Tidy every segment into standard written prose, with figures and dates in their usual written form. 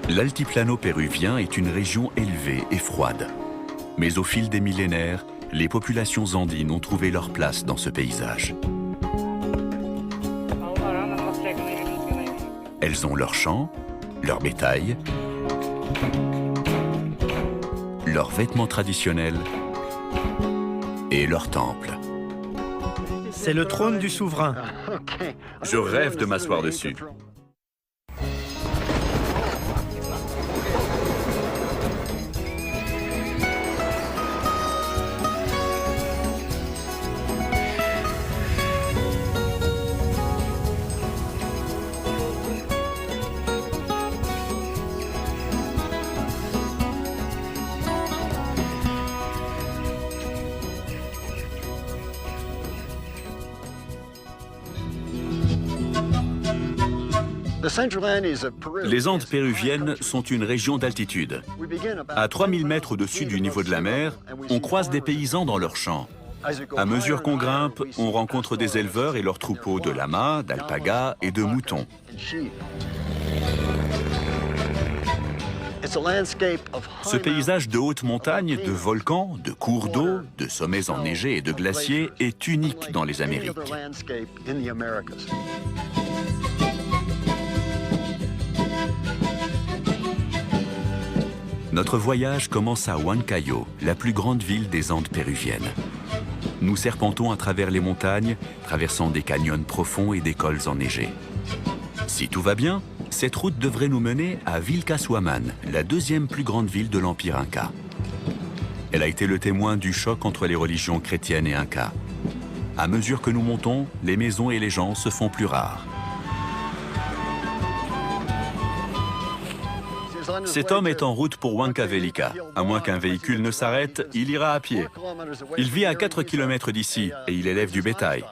L'altiplano péruvien est une région élevée et froide. Mais au fil des millénaires, les populations andines ont trouvé leur place dans ce paysage. Elles ont leurs champs, leur bétail, leurs vêtements traditionnels et leurs temples. C'est le trône du souverain. Je rêve de m'asseoir dessus. Les Andes péruviennes sont une région d'altitude. À 3000 mètres au-dessus du niveau de la mer, on croise des paysans dans leurs champs. À mesure qu'on grimpe, on rencontre des éleveurs et leurs troupeaux de lamas, d'alpagas et de moutons. Ce paysage de haute montagne, de volcans, de cours d'eau, de sommets enneigés et de glaciers est unique dans les Amériques. Notre voyage commence à Huancayo, la plus grande ville des Andes péruviennes. Nous serpentons à travers les montagnes, traversant des canyons profonds et des cols enneigés. Si tout va bien, cette route devrait nous mener à Vilcashuaman, la deuxième plus grande ville de l'Empire Inca. Elle a été le témoin du choc entre les religions chrétiennes et Inca. À mesure que nous montons, les maisons et les gens se font plus rares. Cet homme est en route pour Huancavelica. À moins qu'un véhicule ne s'arrête, il ira à pied. Il vit à 4 km d'ici et il élève du bétail.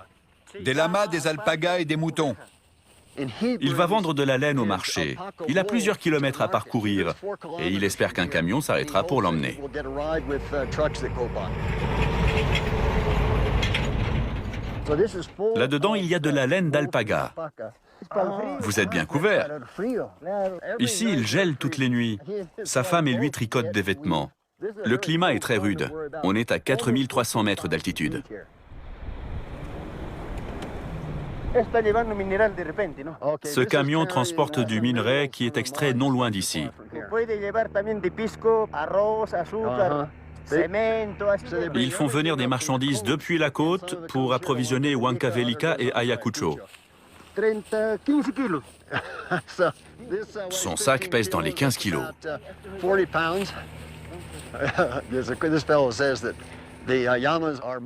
Des lamas, des alpagas et des moutons. Il va vendre de la laine au marché. Il a plusieurs kilomètres à parcourir et il espère qu'un camion s'arrêtera pour l'emmener. Là-dedans, il y a de la laine d'alpaga. Vous êtes bien couverts. Ici, il gèle toutes les nuits. Sa femme et lui tricotent des vêtements. Le climat est très rude. On est à 4300 mètres d'altitude. Ce camion transporte du minerai qui est extrait non loin d'ici. Ils font venir des marchandises depuis la côte pour approvisionner Huancavelica et Ayacucho. Son sac pèse dans les 15 kilos.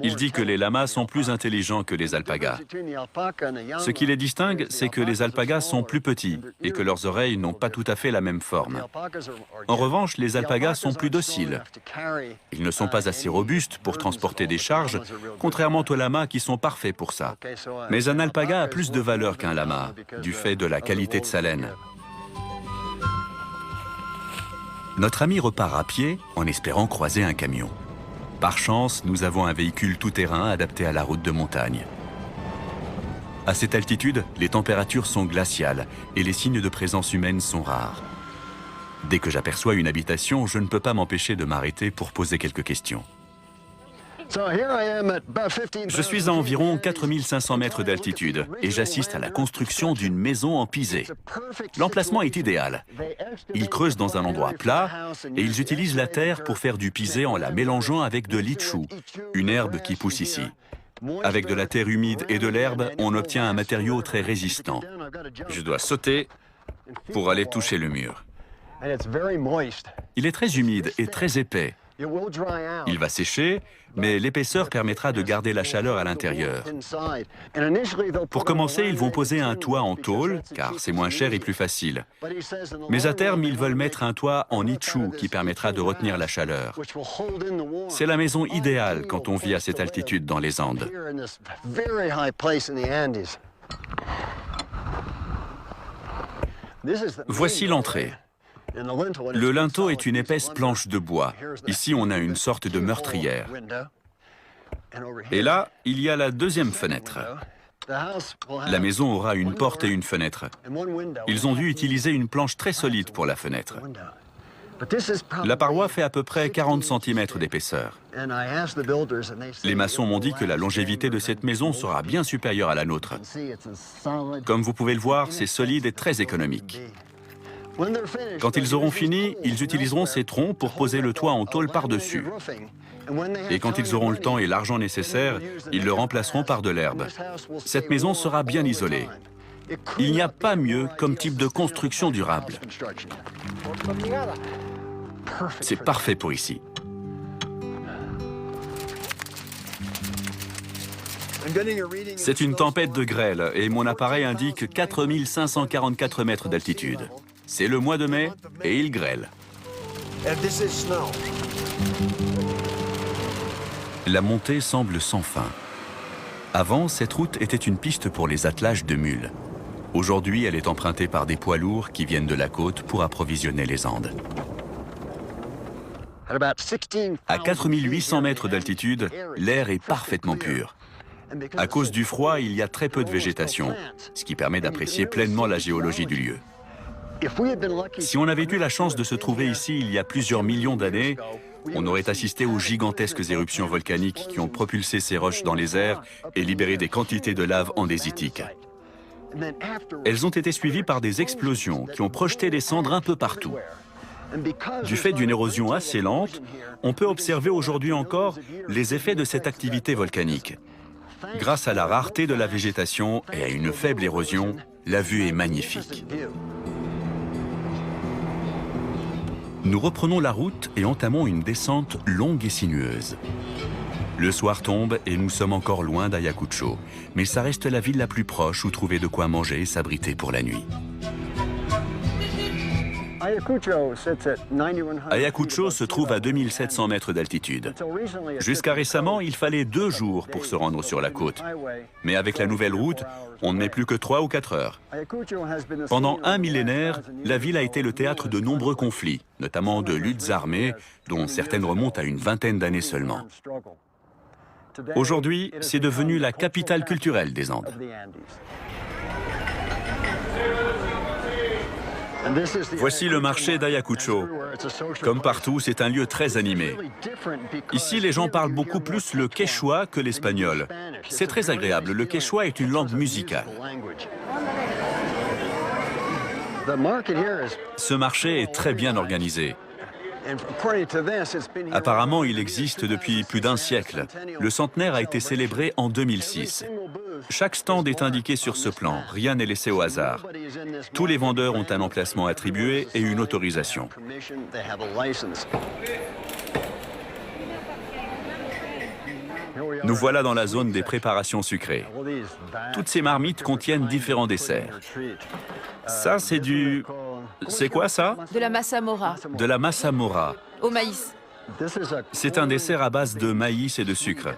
Il dit que les lamas sont plus intelligents que les alpagas. Ce qui les distingue, c'est que les alpagas sont plus petits et que leurs oreilles n'ont pas tout à fait la même forme. En revanche, les alpagas sont plus dociles. Ils ne sont pas assez robustes pour transporter des charges, contrairement aux lamas qui sont parfaits pour ça. Mais un alpaga a plus de valeur qu'un lama, du fait de la qualité de sa laine. Notre ami repart à pied en espérant croiser un camion. Par chance, nous avons un véhicule tout-terrain adapté à la route de montagne. À cette altitude, les températures sont glaciales et les signes de présence humaine sont rares. Dès que j'aperçois une habitation, je ne peux pas m'empêcher de m'arrêter pour poser quelques questions. Je suis à environ 4500 mètres d'altitude et j'assiste à la construction d'une maison en pisé. L'emplacement est idéal. Ils creusent dans un endroit plat et ils utilisent la terre pour faire du pisé en la mélangeant avec de l'ichu, une herbe qui pousse ici. Avec de la terre humide et de l'herbe, on obtient un matériau très résistant. Je dois sauter pour aller toucher le mur. Il est très humide et très épais. Il va sécher, mais l'épaisseur permettra de garder la chaleur à l'intérieur. Pour commencer, ils vont poser un toit en tôle, car c'est moins cher et plus facile. Mais à terme, ils veulent mettre un toit en ichu qui permettra de retenir la chaleur. C'est la maison idéale quand on vit à cette altitude dans les Andes. Voici l'entrée. Le linteau est une épaisse planche de bois. Ici, on a une sorte de meurtrière. Et là, il y a la deuxième fenêtre. La maison aura une porte et une fenêtre. Ils ont dû utiliser une planche très solide pour la fenêtre. La paroi fait à peu près 40 cm d'épaisseur. Les maçons m'ont dit que la longévité de cette maison sera bien supérieure à la nôtre. Comme vous pouvez le voir, c'est solide et très économique. Quand ils auront fini, ils utiliseront ces troncs pour poser le toit en tôle par-dessus. Et quand ils auront le temps et l'argent nécessaire, ils le remplaceront par de l'herbe. Cette maison sera bien isolée. Il n'y a pas mieux comme type de construction durable. C'est parfait pour ici. C'est une tempête de grêle et mon appareil indique 4544 mètres d'altitude. C'est le mois de mai et il grêle. La montée semble sans fin. Avant, cette route était une piste pour les attelages de mules. Aujourd'hui, elle est empruntée par des poids lourds qui viennent de la côte pour approvisionner les Andes. À 4800 mètres d'altitude, l'air est parfaitement pur. À cause du froid, il y a très peu de végétation, ce qui permet d'apprécier pleinement la géologie du lieu. Si on avait eu la chance de se trouver ici il y a plusieurs millions d'années, on aurait assisté aux gigantesques éruptions volcaniques qui ont propulsé ces roches dans les airs et libéré des quantités de lave andésitiques. Elles ont été suivies par des explosions qui ont projeté des cendres un peu partout. Du fait d'une érosion assez lente, on peut observer aujourd'hui encore les effets de cette activité volcanique. Grâce à la rareté de la végétation et à une faible érosion, la vue est magnifique. Nous reprenons la route et entamons une descente longue et sinueuse. Le soir tombe et nous sommes encore loin d'Ayacucho, mais ça reste la ville la plus proche où trouver de quoi manger et s'abriter pour la nuit. Ayacucho se trouve à 2700 mètres d'altitude. Jusqu'à récemment, il fallait 2 jours pour se rendre sur la côte. Mais avec la nouvelle route, on ne met plus que 3 ou 4 heures. Pendant un millénaire, la ville a été le théâtre de nombreux conflits, notamment de luttes armées, dont certaines remontent à une vingtaine d'années seulement. Aujourd'hui, c'est devenu la capitale culturelle des Andes. Voici le marché d'Ayacucho. Comme partout, c'est un lieu très animé. Ici, les gens parlent beaucoup plus le quechua que l'espagnol. C'est très agréable. Le quechua est une langue musicale. Ce marché est très bien organisé. Apparemment, il existe depuis plus d'1 siècle. Le centenaire a été célébré en 2006. Chaque stand est indiqué sur ce plan, rien n'est laissé au hasard. Tous les vendeurs ont un emplacement attribué et une autorisation. Nous voilà dans la zone des préparations sucrées. Toutes ces marmites contiennent différents desserts. Ça, c'est du... C'est quoi ça? De la massa mora, De la massa mora. au maïs. C'est un dessert à base de maïs et de sucre.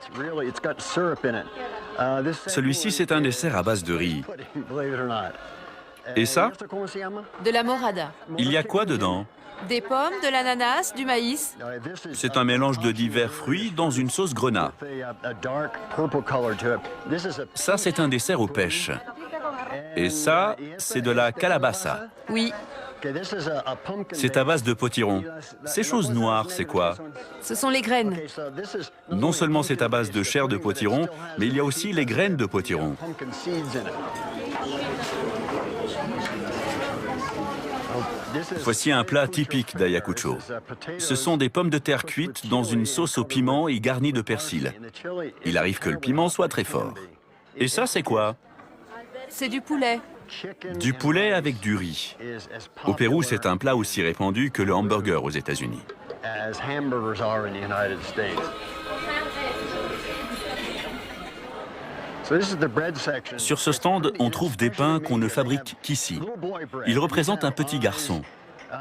Celui-ci, c'est un dessert à base de riz. Et ça? De la morada. Il y a quoi dedans? Des pommes, de l'ananas, du maïs. C'est un mélange de divers fruits dans une sauce grenat. Ça, c'est un dessert aux pêches. Et ça, c'est de la calabassa. Oui, C'est à base de potiron. Ces choses noires, c'est quoi? ce sont les graines. Non seulement c'est à base de chair de potiron, mais il y a aussi les graines de potiron. Voici un plat typique d'Ayacucho. Ce sont des pommes de terre cuites dans une sauce au piment et garnies de persil. Il arrive que le piment soit très fort. Et ça, c'est quoi? C'est du poulet. Du poulet avec du riz. Au Pérou, c'est un plat aussi répandu que le hamburger aux États-Unis. Sur ce stand, on trouve des pains qu'on ne fabrique qu'ici. Ils représentent un petit garçon.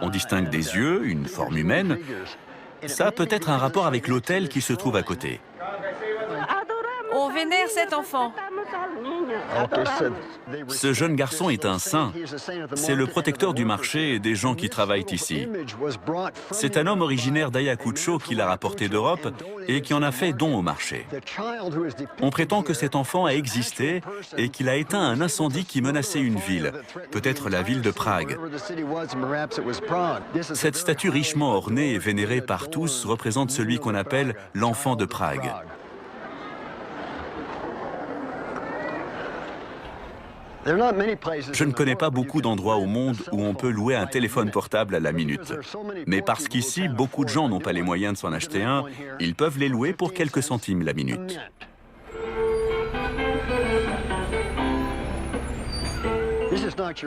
On distingue des yeux, une forme humaine. Ça a peut-être un rapport avec l'hôtel qui se trouve à côté. On vénère cet enfant. Ce jeune garçon est un saint. C'est le protecteur du marché et des gens qui travaillent ici. C'est un homme originaire d'Ayacucho qui l'a rapporté d'Europe et qui en a fait don au marché. On prétend que cet enfant a existé et qu'il a éteint un incendie qui menaçait une ville, peut-être la ville de Prague. Cette statue richement ornée et vénérée par tous représente celui qu'on appelle l'enfant de Prague. Je ne connais pas beaucoup d'endroits au monde où on peut louer un téléphone portable à la minute. Mais parce qu'ici, beaucoup de gens n'ont pas les moyens de s'en acheter un, ils peuvent les louer pour quelques centimes la minute.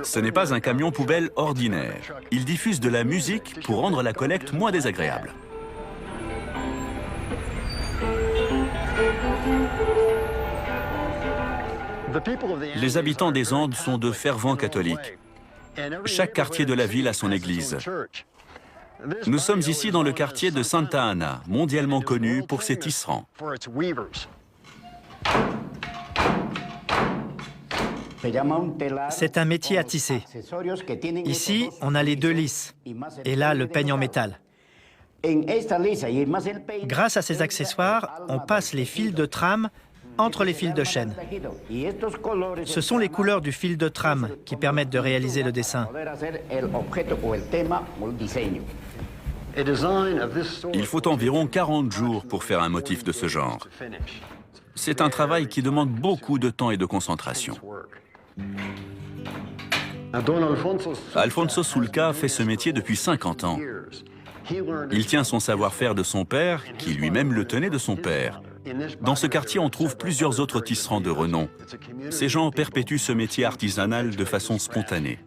Ce n'est pas un camion poubelle ordinaire. Il diffuse de la musique pour rendre la collecte moins désagréable. Les habitants des Andes sont de fervents catholiques. Chaque quartier de la ville a son église. Nous sommes ici dans le quartier de Santa Ana, mondialement connu pour ses tisserands. C'est un métier à tisser. Ici, on a les deux lisses, et là, le peigne en métal. Grâce à ces accessoires, on passe les fils de trame entre les fils de chaîne. Ce sont les couleurs du fil de trame qui permettent de réaliser le dessin. Il faut environ 40 jours pour faire un motif de ce genre. C'est un travail qui demande beaucoup de temps et de concentration. Alfonso Sulca fait ce métier depuis 50 ans. Il tient son savoir-faire de son père, qui lui-même le tenait de son père. Dans ce quartier, on trouve plusieurs autres tisserands de renom. Ces gens perpétuent ce métier artisanal de façon spontanée.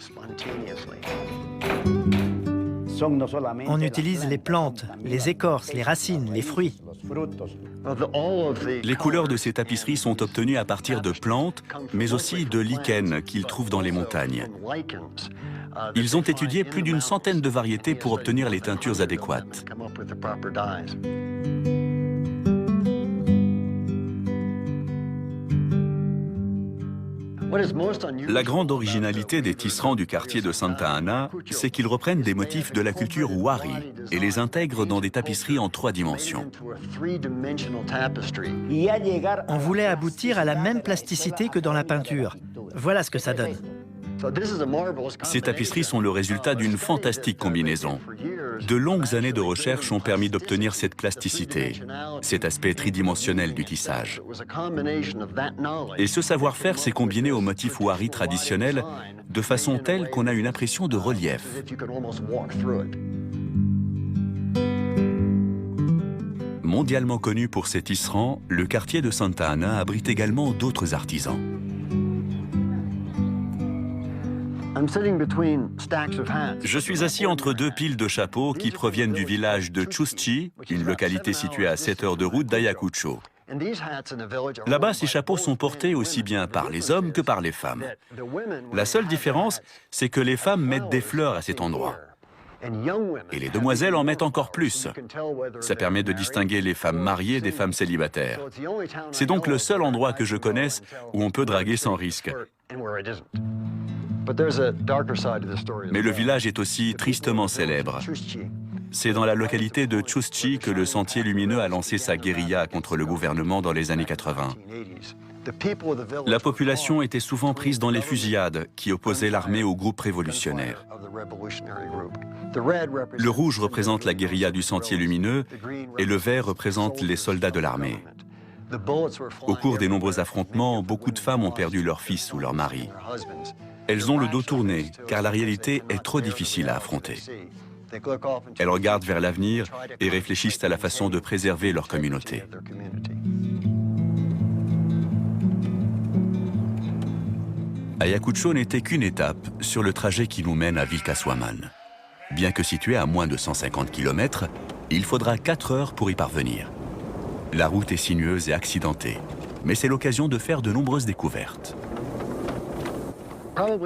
On utilise les plantes, les écorces, les racines, les fruits. Les couleurs de ces tapisseries sont obtenues à partir de plantes, mais aussi de lichens qu'ils trouvent dans les montagnes. Ils ont étudié plus d'une centaine de variétés pour obtenir les teintures adéquates. La grande originalité des tisserands du quartier de Santa Ana, c'est qu'ils reprennent des motifs de la culture Wari et les intègrent dans des tapisseries en 3 dimensions. On voulait aboutir à la même plasticité que dans la peinture. Voilà ce que ça donne. Ces tapisseries sont le résultat d'une fantastique combinaison. De longues années de recherche ont permis d'obtenir cette plasticité, cet aspect tridimensionnel du tissage. Et ce savoir-faire s'est combiné au motif Wari traditionnel de façon telle qu'on a une impression de relief. Mondialement connu pour ses tisserands, le quartier de Santa Ana abrite également d'autres artisans. Je suis assis entre 2 piles de chapeaux qui proviennent du village de Chuschi, une localité située à 7 heures de route d'Ayacucho. Là-bas, ces chapeaux sont portés aussi bien par les hommes que par les femmes. La seule différence, c'est que les femmes mettent des fleurs à cet endroit. Et les demoiselles en mettent encore plus. Ça permet de distinguer les femmes mariées des femmes célibataires. C'est donc le seul endroit que je connaisse où on peut draguer sans risque. Mais le village est aussi tristement célèbre. C'est dans la localité de Chuschi que le Sentier Lumineux a lancé sa guérilla contre le gouvernement dans les années 80. La population était souvent prise dans les fusillades qui opposaient l'armée au groupe révolutionnaire. Le rouge représente la guérilla du Sentier Lumineux et le vert représente les soldats de l'armée. Au cours des nombreux affrontements, beaucoup de femmes ont perdu leur fils ou leur mari. Elles ont le dos tourné, car la réalité est trop difficile à affronter. Elles regardent vers l'avenir et réfléchissent à la façon de préserver leur communauté. Ayacucho n'était qu'une étape sur le trajet qui nous mène à Vilcashuaman. Bien que situé à moins de 150 km, il faudra 4 heures pour y parvenir. La route est sinueuse et accidentée, mais c'est l'occasion de faire de nombreuses découvertes.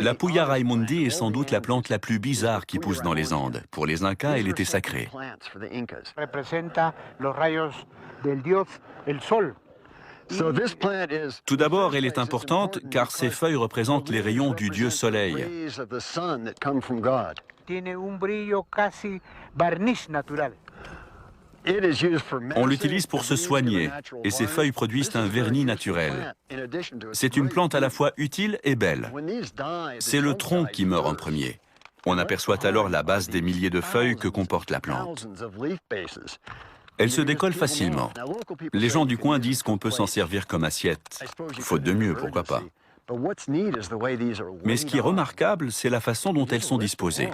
La Puya Raimundi est sans doute la plante la plus bizarre qui pousse dans les Andes. Pour les Incas, elle était sacrée. Tout d'abord, elle est importante car ses feuilles représentent les rayons du dieu soleil. On l'utilise pour se soigner et ses feuilles produisent un vernis naturel. C'est une plante à la fois utile et belle. C'est le tronc qui meurt en premier. On aperçoit alors la base des milliers de feuilles que comporte la plante. Elle se décolle facilement. Les gens du coin disent qu'on peut s'en servir comme assiette. Faute de mieux, pourquoi pas. Mais ce qui est remarquable, c'est la façon dont elles sont disposées.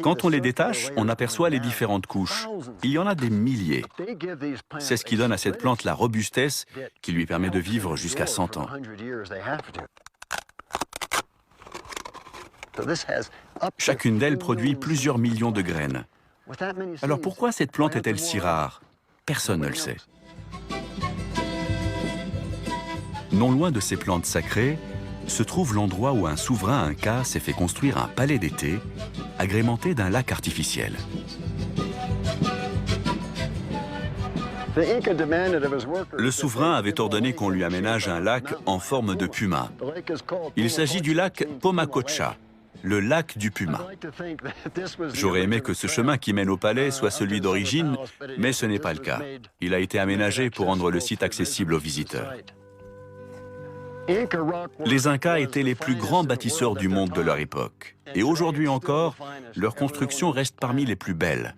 Quand on les détache, on aperçoit les différentes couches. Il y en a des milliers. C'est ce qui donne à cette plante la robustesse qui lui permet de vivre jusqu'à 100 ans. Chacune d'elles produit plusieurs millions de graines. Alors pourquoi cette plante est-elle si rare? Personne ne le sait. Non loin de ces plantes sacrées, se trouve l'endroit où un souverain inca s'est fait construire un palais d'été, agrémenté d'un lac artificiel. Le souverain avait ordonné qu'on lui aménage un lac en forme de puma. Il s'agit du lac Pomacocha, le lac du puma. J'aurais aimé que ce chemin qui mène au palais soit celui d'origine, mais ce n'est pas le cas. Il a été aménagé pour rendre le site accessible aux visiteurs. Les Incas étaient les plus grands bâtisseurs du monde de leur époque. Et aujourd'hui encore, leurs constructions restent parmi les plus belles.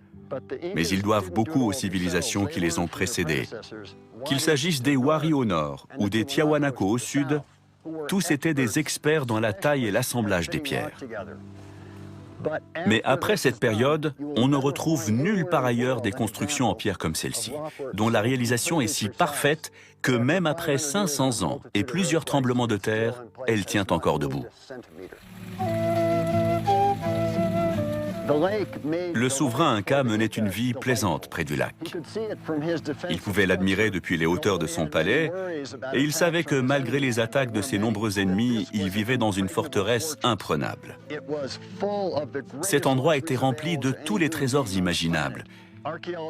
Mais ils doivent beaucoup aux civilisations qui les ont précédées. Qu'il s'agisse des Wari au nord ou des Tiahuanaco au sud, tous étaient des experts dans la taille et l'assemblage des pierres. Mais après cette période, on ne retrouve nulle part ailleurs des constructions en pierre comme celle-ci, dont la réalisation est si parfaite que même après 500 ans et plusieurs tremblements de terre, elle tient encore debout. Le souverain Inca menait une vie plaisante près du lac. Il pouvait l'admirer depuis les hauteurs de son palais et il savait que malgré les attaques de ses nombreux ennemis, il vivait dans une forteresse imprenable. Cet endroit était rempli de tous les trésors imaginables.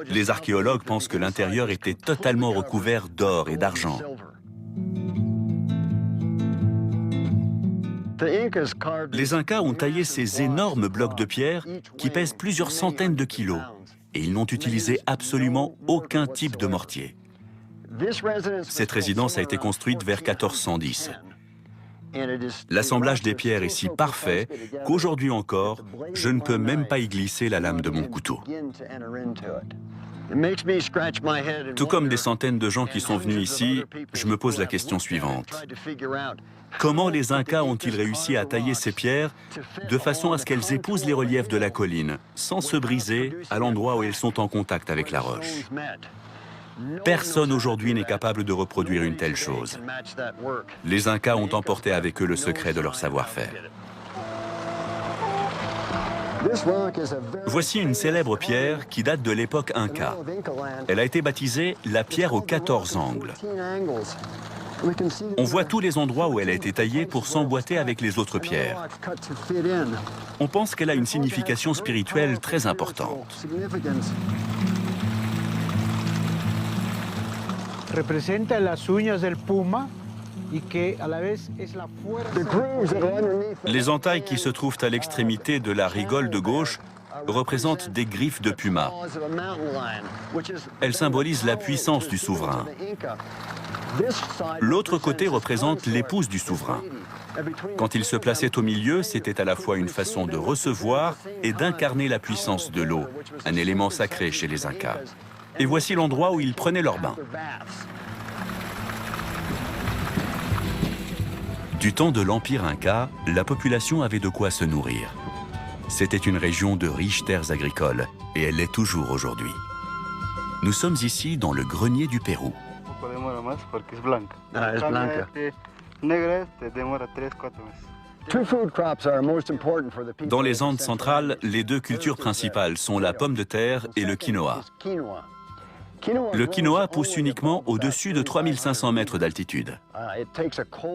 Les archéologues pensent que l'intérieur était totalement recouvert d'or et d'argent. Les Incas ont taillé ces énormes blocs de pierre qui pèsent plusieurs centaines de kilos et ils n'ont utilisé absolument aucun type de mortier. Cette résidence a été construite vers 1410. L'assemblage des pierres est si parfait qu'aujourd'hui encore, je ne peux même pas y glisser la lame de mon couteau. Tout comme des centaines de gens qui sont venus ici, je me pose la question suivante. Comment les Incas ont-ils réussi à tailler ces pierres de façon à ce qu'elles épousent les reliefs de la colline, sans se briser à l'endroit où elles sont en contact avec la roche? Personne aujourd'hui n'est capable de reproduire une telle chose. Les Incas ont emporté avec eux le secret de leur savoir-faire. Voici une célèbre pierre qui date de l'époque Inca. Elle a été baptisée la pierre aux 14 angles. On voit tous les endroits où elle a été taillée pour s'emboîter avec les autres pierres. On pense qu'elle a une signification spirituelle très importante. Representa las uñas del puma y que a la vez es la fuerza. Les entailles qui se trouvent à l'extrémité de la rigole de gauche représentent des griffes de puma. Elles symbolisent la puissance du souverain. L'autre côté représente l'épouse du souverain. Quand il se plaçait au milieu, c'était à la fois une façon de recevoir et d'incarner la puissance de l'eau, un élément sacré chez les Incas. Et voici l'endroit où ils prenaient leur bain. Du temps de l'Empire Inca, la population avait de quoi se nourrir. C'était une région de riches terres agricoles, et elle l'est toujours aujourd'hui. Nous sommes ici dans le grenier du Pérou. Dans les Andes centrales, les deux cultures principales sont la pomme de terre et le quinoa. Le quinoa pousse uniquement au-dessus de 3500 mètres d'altitude.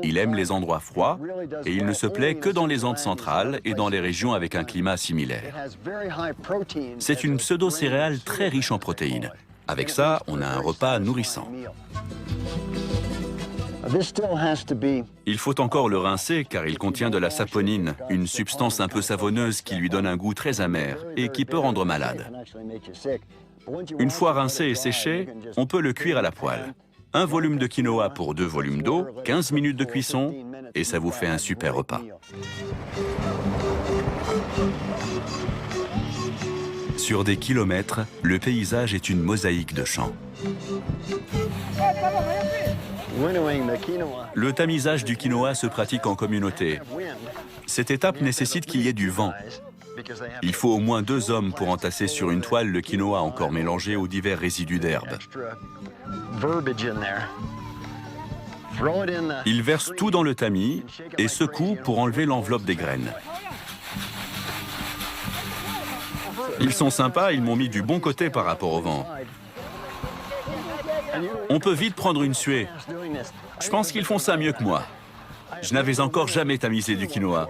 Il aime les endroits froids et il ne se plaît que dans les Andes centrales et dans les régions avec un climat similaire. C'est une pseudo-céréale très riche en protéines. Avec ça, on a un repas nourrissant. Il faut encore le rincer car il contient de la saponine, une substance un peu savonneuse qui lui donne un goût très amer et qui peut rendre malade. Une fois rincé et séché, on peut le cuire à la poêle. Un volume de quinoa pour 2 volumes d'eau, 15 minutes de cuisson et ça vous fait un super repas. Sur des kilomètres, le paysage est une mosaïque de champs. Le tamisage du quinoa se pratique en communauté. Cette étape nécessite qu'il y ait du vent. Il faut au moins 2 hommes pour entasser sur une toile le quinoa encore mélangé aux divers résidus d'herbe. Ils versent tout dans le tamis et secouent pour enlever l'enveloppe des graines. Ils sont sympas, ils m'ont mis du bon côté par rapport au vent. On peut vite prendre une suée. Je pense qu'ils font ça mieux que moi. Je n'avais encore jamais tamisé du quinoa.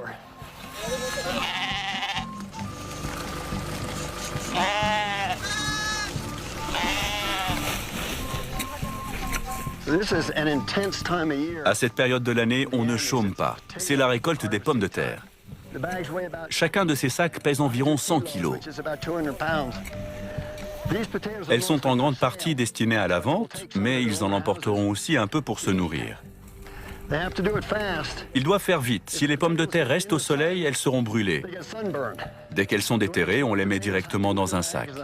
À cette période de l'année, on ne chôme pas. C'est la récolte des pommes de terre. Chacun de ces sacs pèse environ 100 kilos. Elles sont en grande partie destinées à la vente, mais ils en emporteront aussi un peu pour se nourrir. Ils doivent faire vite. Si les pommes de terre restent au soleil, elles seront brûlées. Dès qu'elles sont déterrées, on les met directement dans un sac. «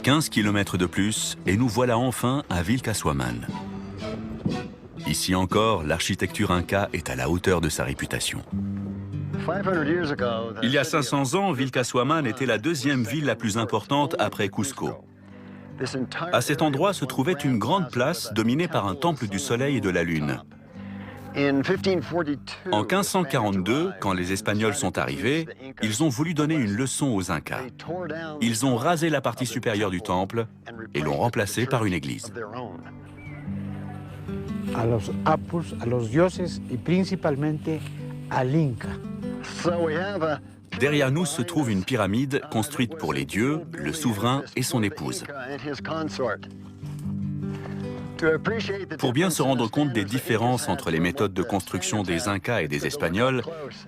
15 km de plus et nous voilà enfin à Vilcashuaman. Ici encore, l'architecture inca est à la hauteur de sa réputation. Il y a 500 ans, Vilcashuaman était la 2e ville la plus importante après Cusco. À cet endroit se trouvait une grande place dominée par un temple du soleil et de la lune. En 1542, quand les Espagnols sont arrivés, ils ont voulu donner une leçon aux Incas. Ils ont rasé la partie supérieure du temple et l'ont remplacé par une église. A los apus, a los dioses y principalmente al Inca. Derrière nous se trouve une pyramide construite pour les dieux, le souverain et son épouse. Pour bien se rendre compte des différences entre les méthodes de construction des Incas et des Espagnols,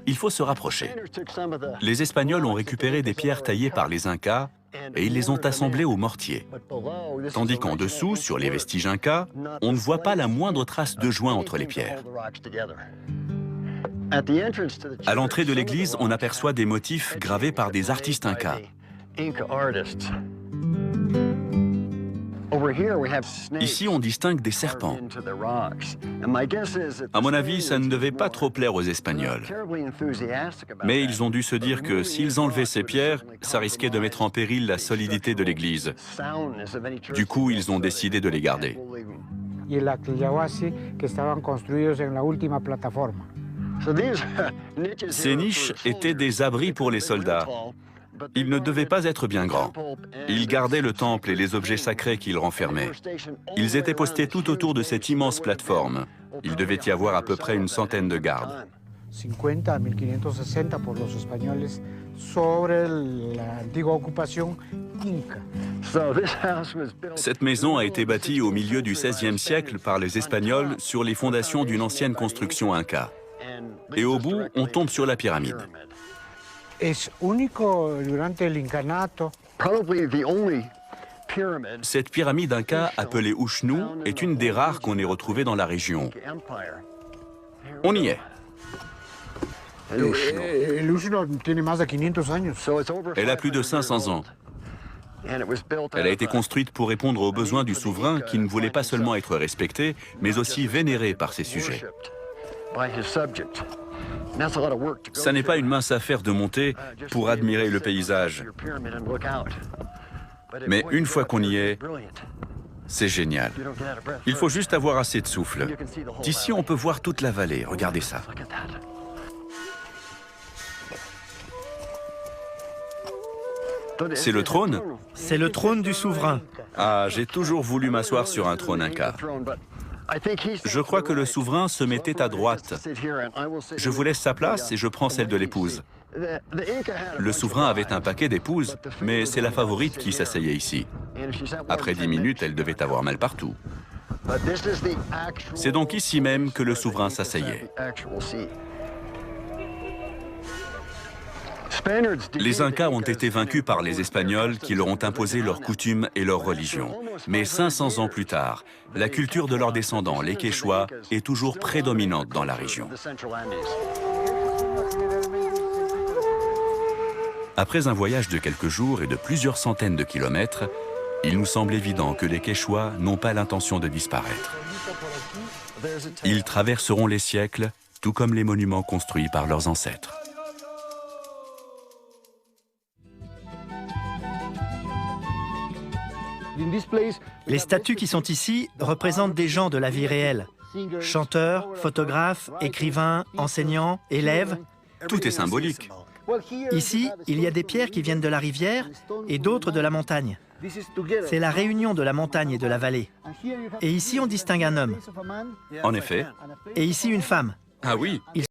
il faut se rapprocher. Les Espagnols ont récupéré des pierres taillées par les Incas et ils les ont assemblées au mortier. Tandis qu'en dessous, sur les vestiges Incas, on ne voit pas la moindre trace de joint entre les pierres. À l'entrée de l'église, on aperçoit des motifs gravés par des artistes Incas. Ici, on distingue des serpents. À mon avis, ça ne devait pas trop plaire aux Espagnols. Mais ils ont dû se dire que s'ils enlevaient ces pierres, ça risquait de mettre en péril la solidité de l'église. Du coup, ils ont décidé de les garder. Ces niches étaient des abris pour les soldats. Ils ne devaient pas être bien grands. Ils gardaient le temple et les objets sacrés qu'ils renfermaient. Ils étaient postés tout autour de cette immense plateforme. Il devait y avoir à peu près une centaine de gardes. 50 à 1560 pour les Espagnols sur l'antigua occupation Inca. Cette maison a été bâtie au milieu du XVIe siècle par les Espagnols sur les fondations d'une ancienne construction inca. Et au bout, on tombe sur la pyramide. Cette pyramide inca, appelée Ushnu, est une des rares qu'on ait retrouvées dans la région. On y est. Elle a plus de 500 ans. Elle a été construite pour répondre aux besoins du souverain qui ne voulait pas seulement être respecté, mais aussi vénéré par ses sujets. Ça n'est pas une mince affaire de monter pour admirer le paysage. Mais une fois qu'on y est, c'est génial. Il faut juste avoir assez de souffle. D'ici, on peut voir toute la vallée. Regardez ça. C'est le trône? C'est le trône du souverain. Ah, j'ai toujours voulu m'asseoir sur un trône inca. Je crois que le souverain se mettait à droite. Je vous laisse sa place et je prends celle de l'épouse. Le souverain avait un paquet d'épouses, mais c'est la favorite qui s'asseyait ici. Après 10 minutes, elle devait avoir mal partout. C'est donc ici même que le souverain s'asseyait. Les Incas ont été vaincus par les Espagnols qui leur ont imposé leurs coutumes et leur religion. Mais 500 ans plus tard, la culture de leurs descendants, les Quechua, est toujours prédominante dans la région. Après un voyage de quelques jours et de plusieurs centaines de kilomètres, il nous semble évident que les Quechua n'ont pas l'intention de disparaître. Ils traverseront les siècles, tout comme les monuments construits par leurs ancêtres. Les statues qui sont ici représentent des gens de la vie réelle. Chanteurs, photographes, écrivains, enseignants, élèves. Tout est symbolique. Ici, il y a des pierres qui viennent de la rivière et d'autres de la montagne. C'est la réunion de la montagne et de la vallée. Et ici, on distingue un homme. En effet. Et ici, une femme. Ah oui.